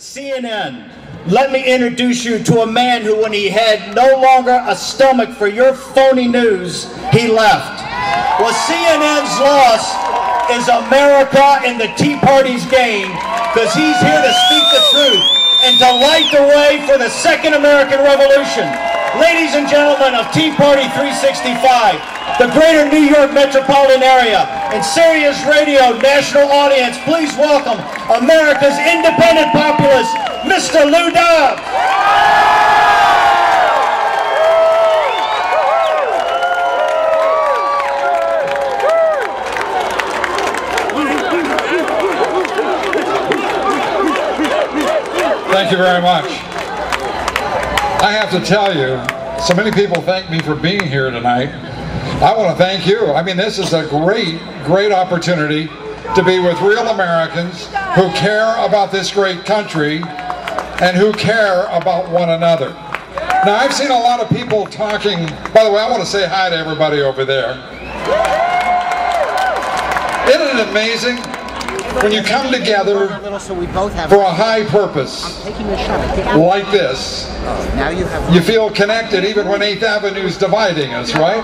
CNN, let me introduce you to a man who, when he had no longer a stomach for your phony news, he left. Well, CNN's loss is America and the Tea Party's gain, because he's here to speak the truth and to light the way for the Second American Revolution. Ladies and gentlemen of Tea Party 365, the greater New York metropolitan area, and Sirius Radio national audience, please welcome America's independent populist, Mr. Lou Dobbs. Thank you very much. I have to tell you, so many people thank me for being here tonight. I want to thank you. I mean, this is a great opportunity to be with real Americans who care about this great country and who care about one another. Now, I've seen a lot of people talking. By the way, I want to say hi to everybody over there. Isn't it amazing when you come together for a high purpose like this? You feel connected even when 8th Avenue is dividing us, right?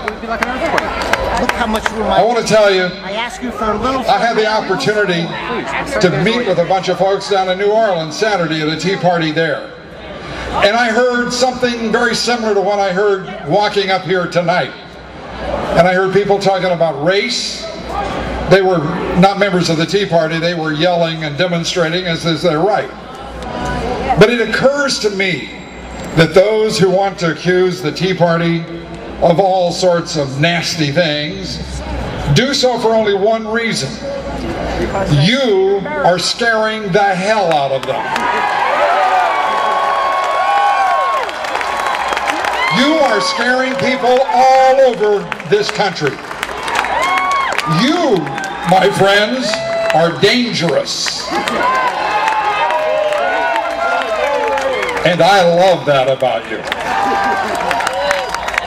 Look how much room I want to tell you, I ask you for a little. I had the opportunity to meet with a bunch of folks down in New Orleans Saturday at a tea party there. And I heard something very similar to what I heard walking up here tonight. And I heard people talking about race. They were not members of the Tea Party, they were yelling and demonstrating as is their right. But it occurs to me that those who want to accuse the Tea Party of all sorts of nasty things do so for only one reason. You are scaring the hell out of them. You are scaring people all over this country. You, my friends, are dangerous. And I love that about you.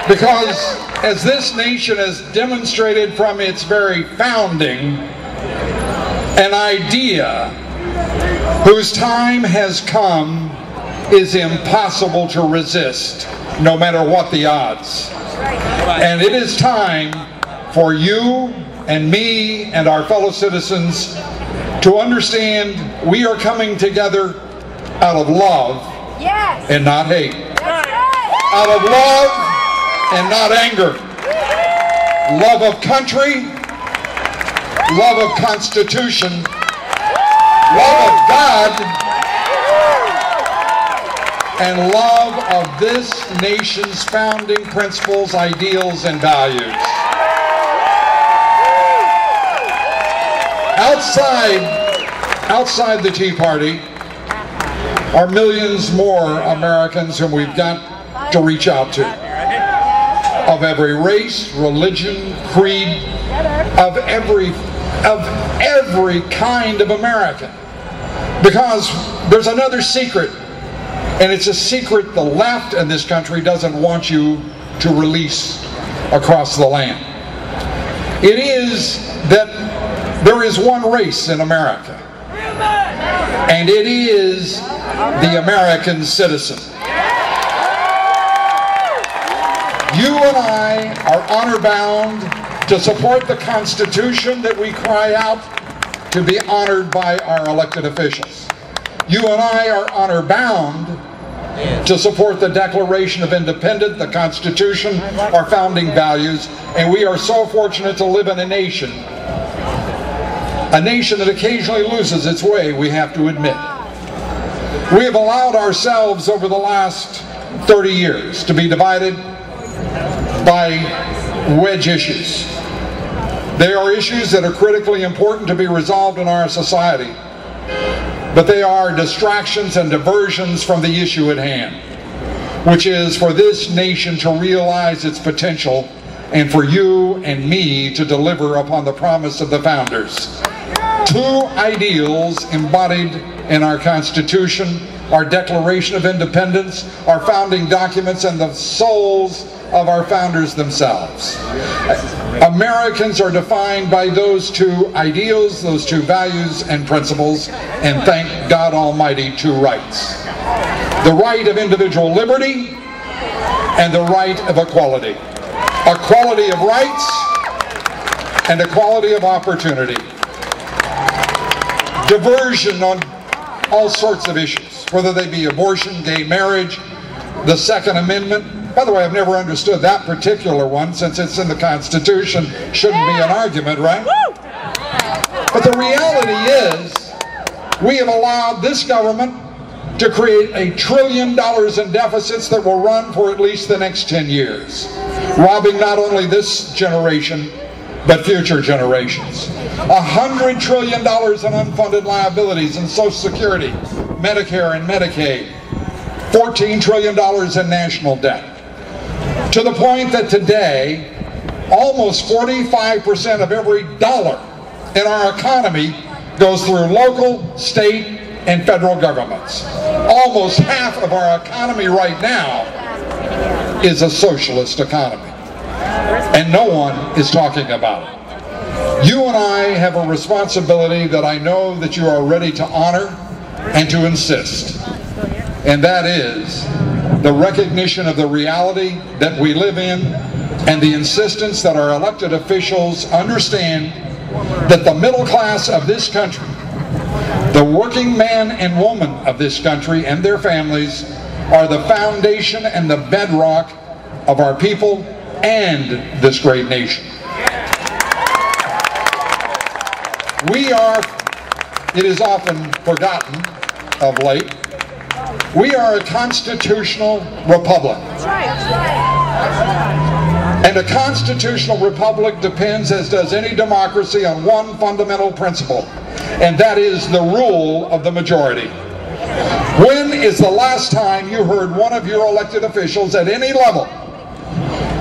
Because as this nation has demonstrated from its very founding, an idea whose time has come is impossible to resist, no matter what the odds. And it is time for you and me and our fellow citizens to understand we are coming together out of love and not hate. Out of love and not anger. Love of country, love of Constitution, love of God, and love of this nation's founding principles, ideals, and values. Outside the Tea Party are millions more Americans whom we've got to reach out to. Of every race, religion, creed, of every kind of American. Because there's another secret, and it's a secret the left in this country doesn't want you to release across the land. It is that there is one race in America, and it is the American citizen. You and I are honor-bound to support the Constitution that we cry out to be honored by our elected officials. You and I are honor-bound to support the Declaration of Independence, the Constitution, our founding values, and we are so fortunate to live in a nation that occasionally loses its way, we have to admit. We have allowed ourselves over the last 30 years to be divided by wedge issues. They are issues that are critically important to be resolved in our society, but they are distractions and diversions from the issue at hand, which is for this nation to realize its potential and for you and me to deliver upon the promise of the founders. Two ideals embodied in our Constitution, our Declaration of Independence, our founding documents, and the souls of our founders themselves. Americans are defined by those two ideals, those two values and principles, and thank God Almighty, two rights. The right of individual liberty and the right of equality. Equality of rights and equality of opportunity. Diversion on all sorts of issues, whether they be abortion, gay marriage, the Second Amendment. By the way, I've never understood that particular one, since it's in the Constitution. Shouldn't be an argument, right? But the reality is, we have allowed this government to create $1 trillion in deficits that will run for at least the next 10 years, robbing not only this generation, but future generations. $100 trillion in unfunded liabilities in Social Security, Medicare and Medicaid, $14 trillion in national debt. To the point that today, almost 45% of every dollar in our economy goes through local, state, and federal governments. Almost half of our economy right now is a socialist economy. And no one is talking about it. You and I have a responsibility that I know that you are ready to honor and to insist. And that is the recognition of the reality that we live in, and the insistence that our elected officials understand that the middle class of this country, the working man and woman of this country and their families, are the foundation and the bedrock of our people and this great nation. It is often forgotten of late, we are a constitutional republic. And a constitutional republic depends, as does any democracy, on one fundamental principle, and that is the rule of the majority. When is the last time you heard one of your elected officials at any level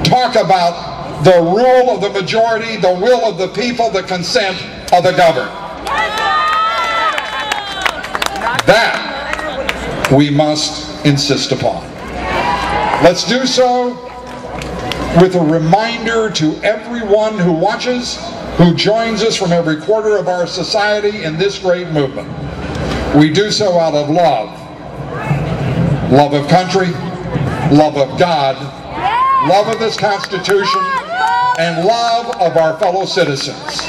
talk about the rule of the majority, the will of the people, the consent of the governed? That we must insist upon. Let's do so with a reminder to everyone who watches, who joins us from every quarter of our society in this great movement. We do so out of love. Love of country, love of God, love of this Constitution, and love of our fellow citizens.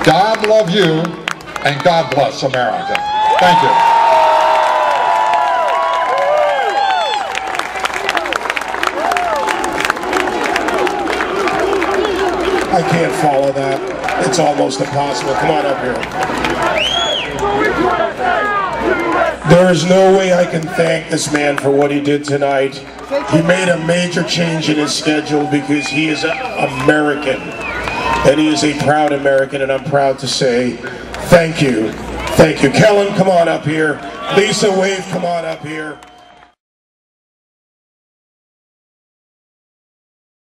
God love you, and God bless America. Thank you. I can't follow that. It's almost impossible. Come on up here. There is no way I can thank this man for what he did tonight. He made a major change in his schedule because he is an American. And he is a proud American, and I'm proud to say thank you. Thank you. Kellen, come on up here. Lisa Wave, come on up here.